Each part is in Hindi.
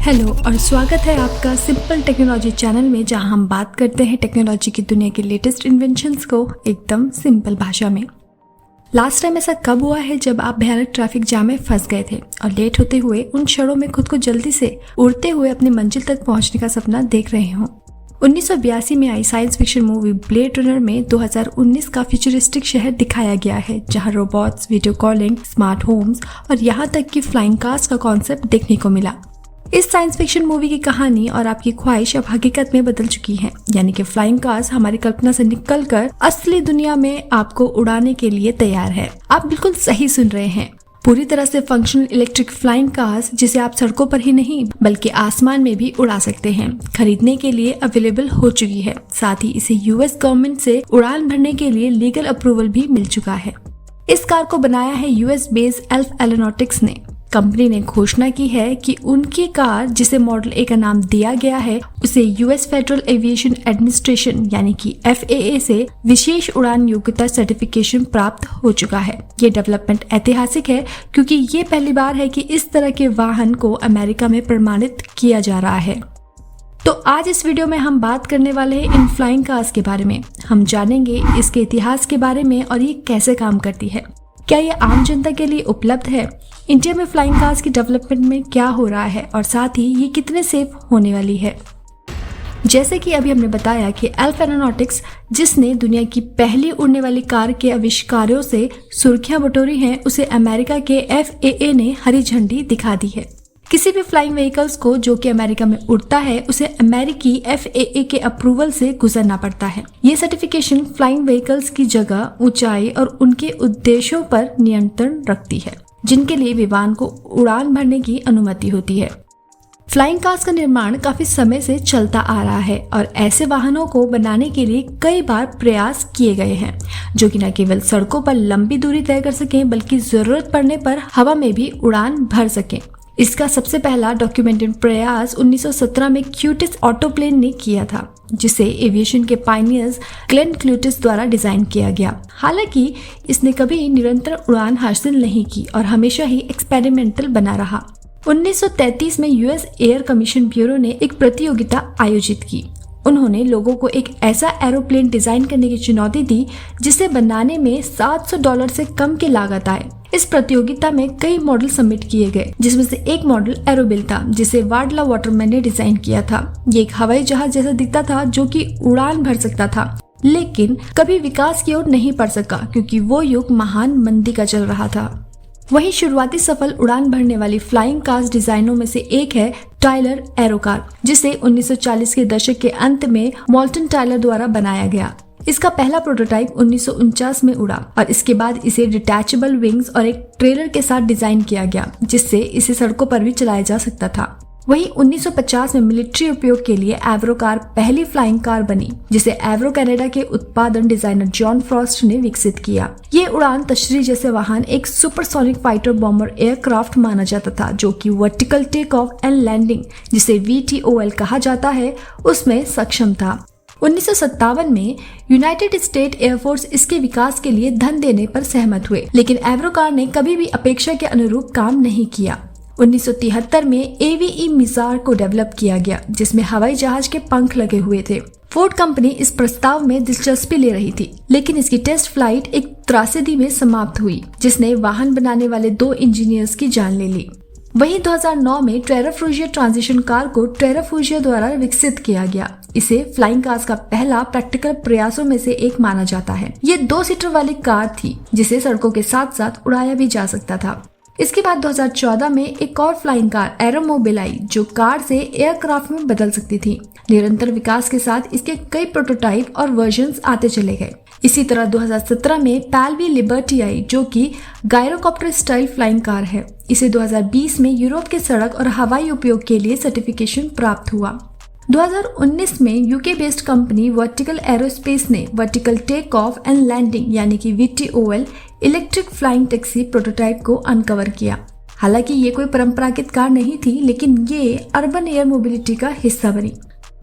हेलो और स्वागत है आपका सिंपल टेक्नोलॉजी चैनल में, जहां हम बात करते हैं टेक्नोलॉजी की दुनिया के लेटेस्ट इन्वेंशंस को एकदम सिंपल भाषा में। लास्ट टाइम ऐसा कब हुआ है जब आप भयानक ट्रैफिक जाम में फंस गए थे और लेट होते हुए उन क्षणों में खुद को जल्दी से उड़ते हुए अपनी मंजिल तक पहुंचने का सपना देख रहे हो। 1982 में आई science fiction movie Blade Runner में 2019 का फ्यूचरिस्टिक शहर दिखाया गया है, जहां robots, video calling, smart homes और यहाँ तक कि फ्लाइंग कार्स का कॉन्सेप्ट देखने को मिला। इस साइंस फिक्शन मूवी की कहानी और आपकी ख्वाहिश अब हकीकत में बदल चुकी है, यानी कि फ्लाइंग कार्स हमारी कल्पना से निकलकर असली दुनिया में आपको उड़ाने के लिए तैयार है। आप बिल्कुल सही सुन रहे हैं, पूरी तरह से फंक्शनल इलेक्ट्रिक फ्लाइंग कार्स जिसे आप सड़कों पर ही नहीं बल्कि आसमान में भी उड़ा सकते हैं, खरीदने के लिए अवेलेबल हो चुकी है। साथ ही इसे यूएस गवर्नमेंट से उड़ान भरने के लिए लीगल अप्रूवल भी मिल चुका है। इस कार को बनाया है यूएस बेस्ड एल्फ एरोनॉटिक्स ने। कंपनी ने घोषणा की है कि उनकी कार, जिसे मॉडल ए का नाम दिया गया है, उसे यूएस फेडरल एविएशन एडमिनिस्ट्रेशन यानी कि FAA से विशेष उड़ान योग्यता सर्टिफिकेशन प्राप्त हो चुका है। ये डेवलपमेंट ऐतिहासिक है क्योंकि ये पहली बार है कि इस तरह के वाहन को अमेरिका में प्रमाणित किया जा रहा है। तो आज इस वीडियो में हम बात करने वाले हैं इन फ्लाइंग कार्स के बारे में। हम जानेंगे इसके इतिहास के बारे में और ये कैसे काम करती है, क्या ये आम जनता के लिए उपलब्ध है, इंडिया में फ्लाइंग कार्स की डेवलपमेंट में क्या हो रहा है और साथ ही ये कितने सेफ होने वाली है। जैसे कि अभी हमने बताया कि एल्फ एरोनॉटिक्स, जिसने दुनिया की पहली उड़ने वाली कार के आविष्कारों से सुर्खियां बटोरी हैं, उसे अमेरिका के FAA ने हरी झंडी दिखा दी है। किसी भी फ्लाइंग व्हीकल्स को जो कि अमेरिका में उड़ता है, उसे अमेरिकी FAA के अप्रूवल से गुजरना पड़ता है। ये सर्टिफिकेशन फ्लाइंग व्हीकल्स की जगह, ऊंचाई और उनके उद्देश्यों पर नियंत्रण रखती है, जिनके लिए विमान को उड़ान भरने की अनुमति होती है। फ्लाइंग कार्स का निर्माण काफी समय से चलता आ रहा है और ऐसे वाहनों को बनाने के लिए कई बार प्रयास किए गए हैं, जो कि न केवल सड़कों पर लंबी दूरी तय कर सकें बल्कि जरूरत पड़ने पर हवा में भी उड़ान भर सकें। इसका सबसे पहला डॉक्यूमेंटेड प्रयास 1917 में क्यूटिस ऑटोप्लेन ने किया था, जिसे एविएशन के पायनियर्स ग्लेन क्यूटिस द्वारा डिजाइन किया गया। हालांकि इसने कभी निरंतर उड़ान हासिल नहीं की और हमेशा ही एक्सपेरिमेंटल बना रहा। 1933 में यूएस एयर कमीशन ब्यूरो ने एक प्रतियोगिता आयोजित की। उन्होंने लोगों को एक ऐसा एरोप्लेन डिजाइन करने की चुनौती दी जिसे बनाने में $700 से कम की लागत आए। इस प्रतियोगिता में कई मॉडल सबमिट किए गए, जिसमें से एक मॉडल एरोबिल था, जिसे वाडला वाटरमैन ने डिजाइन किया था। ये एक हवाई जहाज जैसा दिखता था जो कि उड़ान भर सकता था, लेकिन कभी विकास की ओर नहीं बढ़ सका क्योंकि वो युग महान मंदी का चल रहा था। वहीं शुरुआती सफल उड़ान भरने वाली फ्लाइंग कार्स डिजाइनों में से एक है टायलर एरो कार, जिसे 1940 के दशक के अंत में मॉल्टन टायलर द्वारा बनाया गया। इसका पहला प्रोटोटाइप 1949 में उड़ा और इसके बाद इसे डिटैचेबल विंग्स और एक ट्रेलर के साथ डिजाइन किया गया, जिससे इसे सड़कों पर भी चलाया जा सकता था। वहीं 1950 में मिलिट्री उपयोग के लिए एवरो कार पहली फ्लाइंग कार बनी, जिसे एवरो कनाडा के उत्पादन डिजाइनर जॉन फ्रॉस्ट ने विकसित किया। ये उड़ान तशरीह जैसे वाहन एक सुपरसोनिक फाइटर बॉम्बर एयरक्राफ्ट माना जाता था, जो कि vertical take off and landing, जिसे VTOL कहा जाता है, उसमें सक्षम था। 1957 में यूनाइटेड स्टेट एयरफोर्स इसके विकास के लिए धन देने पर सहमत हुए, लेकिन एवरो कार ने कभी भी अपेक्षा के अनुरूप काम नहीं किया। 1973 में AVE मिसार को डेवलप किया गया, जिसमें हवाई जहाज के पंख लगे हुए थे। फोर्ड कंपनी इस प्रस्ताव में दिलचस्पी ले रही थी, लेकिन इसकी टेस्ट फ्लाइट एक त्रासदी में समाप्त हुई, जिसने वाहन बनाने वाले 2 इंजीनियर्स की जान ले ली। वहीं 2009 में टेराफ्यूजिया ट्रांजिशन कार को टेराफ्यूजिया द्वारा विकसित किया गया। इसे फ्लाइंग कार्स का पहला प्रैक्टिकल प्रयासों में से एक माना जाता है। ये 2 सीटर वाली कार थी, जिसे सड़कों के साथ साथ उड़ाया भी जा सकता था। इसके बाद 2014 में एक और फ्लाइंग कार एरोमोबिल आई, जो कार से एयरक्राफ्ट में बदल सकती थी। निरंतर विकास के साथ इसके कई प्रोटोटाइप और वर्जन्स आते चले गए। इसी तरह 2017 में पैलवी लिबर्टी आई, जो कि गायरोकॉप्टर स्टाइल फ्लाइंग कार है। इसे 2020 में यूरोप के सड़क और हवाई उपयोग के लिए सर्टिफिकेशन प्राप्त हुआ। 2019 में UK based company Vertical Aerospace ने vertical take off and landing यानी कि VTOL electric flying taxi prototype को अनकवर किया। हालांकि ये कोई परंपरागत कार नहीं थी, लेकिन ये अर्बन एयर मोबिलिटी का हिस्सा बनी।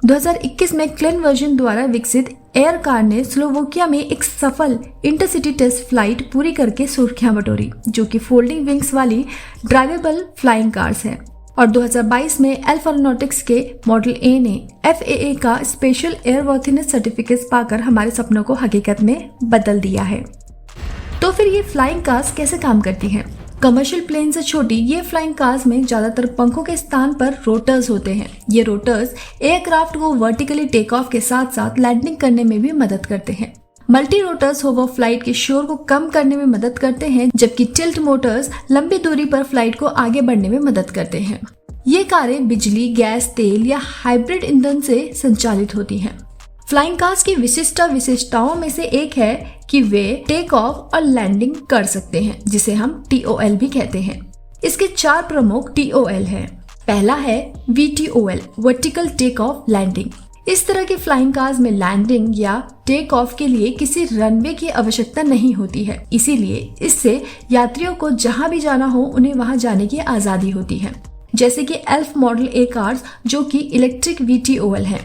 2021 में क्लेन वर्जन द्वारा विकसित एयर कार ने स्लोवाकिया में एक सफल इंटरसिटी टेस्ट फ्लाइट पूरी करके सुर्खियां बटोरी, जो कि फोल्डिंग विंग्स वाली ड्राइवेबल फ्लाइंग कार्स है। और 2022 में एल्फ एरोनॉटिक्स के मॉडल ए ने FAA का स्पेशल एयरवर्थीनेस सर्टिफिकेट पाकर हमारे सपनों को हकीकत में बदल दिया है। तो फिर ये फ्लाइंग कार्स कैसे काम करती हैं? कमर्शियल प्लेन से छोटी ये फ्लाइंग कार्स में ज्यादातर पंखों के स्थान पर रोटर्स होते हैं। ये रोटर्स एयरक्राफ्ट को वर्टिकली टेक ऑफ के साथ साथ लैंडिंग करने में भी मदद करते हैं। मल्टी रोटर्स होवर फ्लाइट के शोर को कम करने में मदद करते हैं, जबकि टिल्ट मोटर्स लंबी दूरी पर फ्लाइट को आगे बढ़ने में मदद करते हैं। ये कारें बिजली, गैस, तेल या हाइब्रिड ईंधन से संचालित होती हैं। फ्लाइंग कार्स की विशिष्टताओं में से एक है कि वे टेक ऑफ और लैंडिंग कर सकते हैं, जिसे हम TOL भी कहते हैं। इसके 4 प्रमुख TOL हैं। पहला है VTOL, vertical take off landing. इस तरह की फ्लाइंग कार्स में लैंडिंग या टेक ऑफ के लिए किसी रनवे की आवश्यकता नहीं होती है, इसीलिए इससे यात्रियों को जहां भी जाना हो उन्हें वहां जाने की आजादी होती है, जैसे कि एल्फ मॉडल ए कार्स जो कि इलेक्ट्रिक VTOL है।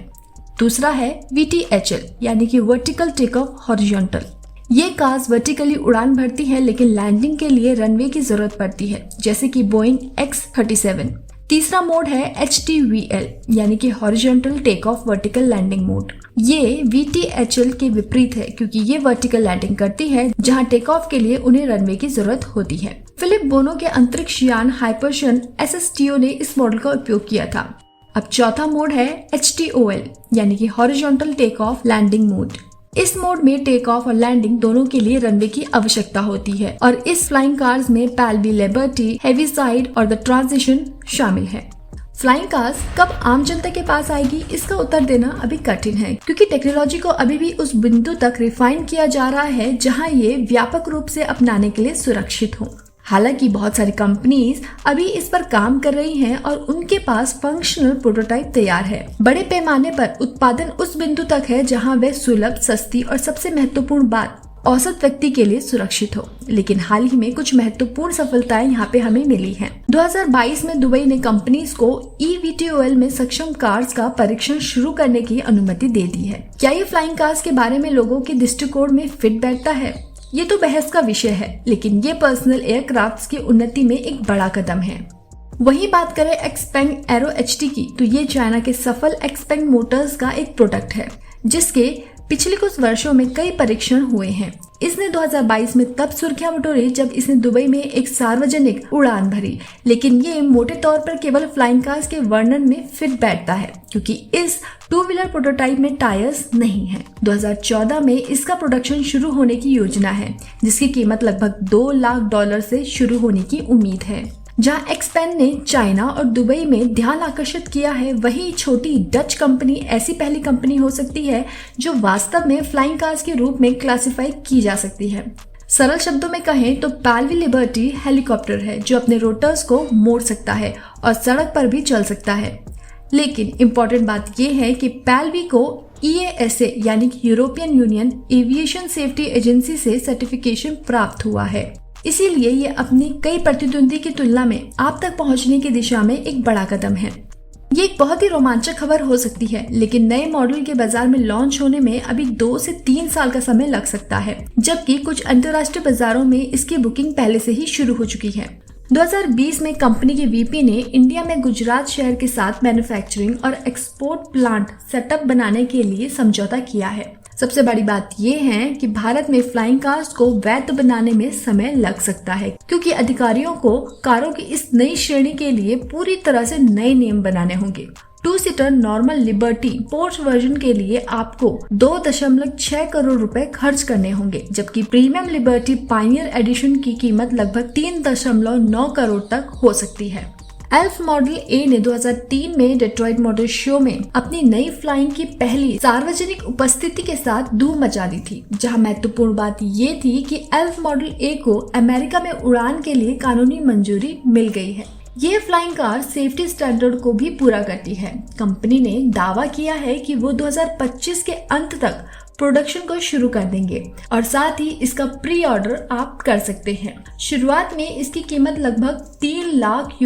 दूसरा है VTHL यानी कि वर्टिकल टेक ऑफ हॉरिजॉन्टल। ये कार्स वर्टिकली उड़ान भरती है, लेकिन लैंडिंग के लिए रनवे की जरूरत पड़ती है, जैसे कि बोइंग X-37। तीसरा मोड है HTVL यानी कि horizontal take off vertical landing mode. ये VTHL के विपरीत है, क्योंकि ये वर्टिकल लैंडिंग करती है जहां टेक ऑफ के लिए उन्हें रनवे की जरूरत होती है। फिलिप बोनो के अंतरिक्ष यान हाइपरसन SSTO ने इस मॉडल का उपयोग किया था। अब चौथा मोड है HTOL यानी कि horizontal take off landing mode. इस मोड में टेक ऑफ और लैंडिंग दोनों के लिए रनवे की आवश्यकता होती है और इस फ्लाइंग कार्स में पैलवी, लिबर्टी, हेविसाइड और द ट्रांजिशन शामिल है। फ्लाइंग कार्स कब आम जनता के पास आएगी, इसका उत्तर देना अभी कठिन है, क्योंकि टेक्नोलॉजी को अभी भी उस बिंदु तक रिफाइन किया जा रहा है जहां ये व्यापक रूप से अपनाने के लिए सुरक्षित हो। हालांकि बहुत सारी कंपनीज अभी इस पर काम कर रही हैं और उनके पास फंक्शनल प्रोटोटाइप तैयार है। बड़े पैमाने पर उत्पादन उस बिंदु तक है जहां वे सुलभ, सस्ती और सबसे महत्वपूर्ण बात औसत व्यक्ति के लिए सुरक्षित हो। लेकिन हाल ही में कुछ महत्वपूर्ण सफलताएं यहाँ पे हमें मिली हैं। 2022 में दुबई ने कंपनीज को eVTOL में सक्षम कार्स का परीक्षण शुरू करने की अनुमति दे दी है। क्या ये फ्लाइंग कार्स के बारे में लोगों के दृष्टिकोण में फिट बैठता है? ये तो बहस का विषय है, लेकिन ये पर्सनल एयरक्राफ्ट्स की उन्नति में एक बड़ा कदम है। वहीं बात करें एक्सपेंग एरो HT की, तो ये चाइना के सफल एक्सपेंग मोटर्स का एक प्रोडक्ट है, जिसके पिछले कुछ वर्षों में कई परीक्षण हुए हैं। इसने 2022 में तब सुर्खियां बटोरी जब इसने दुबई में एक सार्वजनिक उड़ान भरी, लेकिन ये मोटे तौर पर केवल फ्लाइंग कार्स के वर्णन में फिट बैठता है, क्योंकि इस 2 व्हीलर प्रोटोटाइप में टायर्स नहीं है। 2014 में इसका प्रोडक्शन शुरू होने की योजना है, जिसकी कीमत लगभग $2 लाख से शुरू होने की उम्मीद है। जहां एक्सपेन ने चाइना और दुबई में ध्यान आकर्षित किया है, वहीं छोटी डच कंपनी ऐसी पहली कंपनी हो सकती है जो वास्तव में फ्लाइंग कार्स के रूप में क्लासिफाई की जा सकती है। सरल शब्दों में कहें तो पैलवी लिबर्टी हेलीकॉप्टर है जो अपने रोटर्स को मोड़ सकता है और सड़क पर भी चल सकता है। लेकिन इम्पोर्टेंट बात यह है कि पैलवी को EASA यानी कि European union aviation safety agency से सर्टिफिकेशन प्राप्त हुआ है। इसीलिए ये अपनी कई प्रतिद्वंदी की तुलना में आप तक पहुंचने की दिशा में एक बड़ा कदम है। ये एक बहुत ही रोमांचक खबर हो सकती है, लेकिन नए मॉडल के बाजार में लॉन्च होने में अभी 2 से 3 साल का समय लग सकता है, जबकि कुछ अंतर्राष्ट्रीय बाजारों में इसकी बुकिंग पहले से ही शुरू हो चुकी है। 2020 में कंपनी के VP ने इंडिया में गुजरात शहर के साथ मैन्युफैक्चरिंग और एक्सपोर्ट प्लांट सेटअप बनाने के लिए समझौता किया है। सबसे बड़ी बात यह है कि भारत में फ्लाइंग कार्स को वैध बनाने में समय लग सकता है, क्योंकि अधिकारियों को कारों की इस नई श्रेणी के लिए पूरी तरह से नए नियम बनाने होंगे। 2 seater normal liberty port version के लिए आपको 2.6 करोड़ रुपए खर्च करने होंगे, जबकि प्रीमियम लिबर्टी पायनियर एडिशन की कीमत लगभग 3.9 करोड़ तक हो सकती है। एल्फ मॉडल ए ने 2003 में डेट्रॉइट मॉडल शो में अपनी नई फ्लाइंग की पहली सार्वजनिक उपस्थिति के साथ धूम मचा दी थी, जहां महत्वपूर्ण बात ये थी कि एल्फ मॉडल ए को अमेरिका में उड़ान के लिए कानूनी मंजूरी मिल गई है। ये फ्लाइंग कार सेफ्टी स्टैंडर्ड को भी पूरा करती है। कंपनी ने दावा किया है कि वो 2025 के अंत तक प्रोडक्शन को शुरू कर देंगे और साथ ही इसका प्री ऑर्डर आप कर सकते हैं। शुरुआत में इसकी कीमत लगभग $3 लाख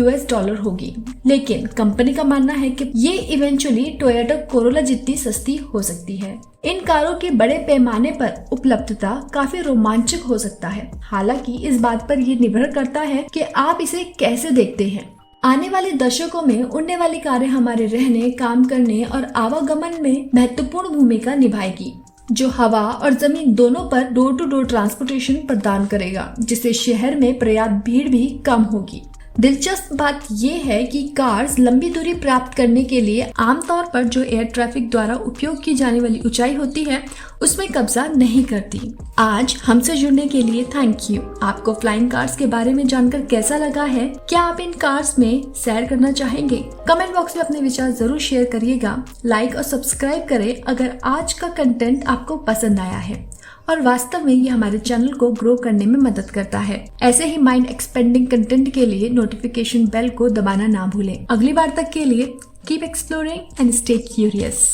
होगी, लेकिन कंपनी का मानना है कि ये इवेंचुअली टोयोटा कोरोला जितनी सस्ती हो सकती है। इन कारों के बड़े पैमाने पर उपलब्धता काफी रोमांचक हो सकता है। हालांकि इस बात पर यह निर्भर करता है कि आप इसे कैसे देखते हैं। आने वाले दशकों में उड़ने वाली कारें हमारे रहने, काम करने और आवागमन में महत्वपूर्ण भूमिका निभाएगी, जो हवा और जमीन दोनों पर डोर टू डोर ट्रांसपोर्टेशन प्रदान करेगा, जिससे शहर में पर्याप्त भीड़ भी कम होगी। दिलचस्प बात यह है कि कार्स लंबी दूरी प्राप्त करने के लिए आमतौर पर जो एयर ट्रैफिक द्वारा उपयोग की जाने वाली ऊंचाई होती है उसमें कब्जा नहीं करती। आज हमसे जुड़ने के लिए थैंक यू। आपको फ्लाइंग कार्स के बारे में जानकर कैसा लगा है? क्या आप इन कार्स में सैर करना चाहेंगे? कमेंट बॉक्स में अपने विचार जरूर शेयर करिएगा। लाइक और सब्सक्राइब करें अगर आज का कंटेंट आपको पसंद आया है और वास्तव में ये हमारे चैनल को ग्रो करने में मदद करता है। ऐसे ही माइंड एक्सपेंडिंग कंटेंट के लिए नोटिफिकेशन बेल को दबाना ना भूलें। अगली बार तक के लिए keep exploring and stay curious.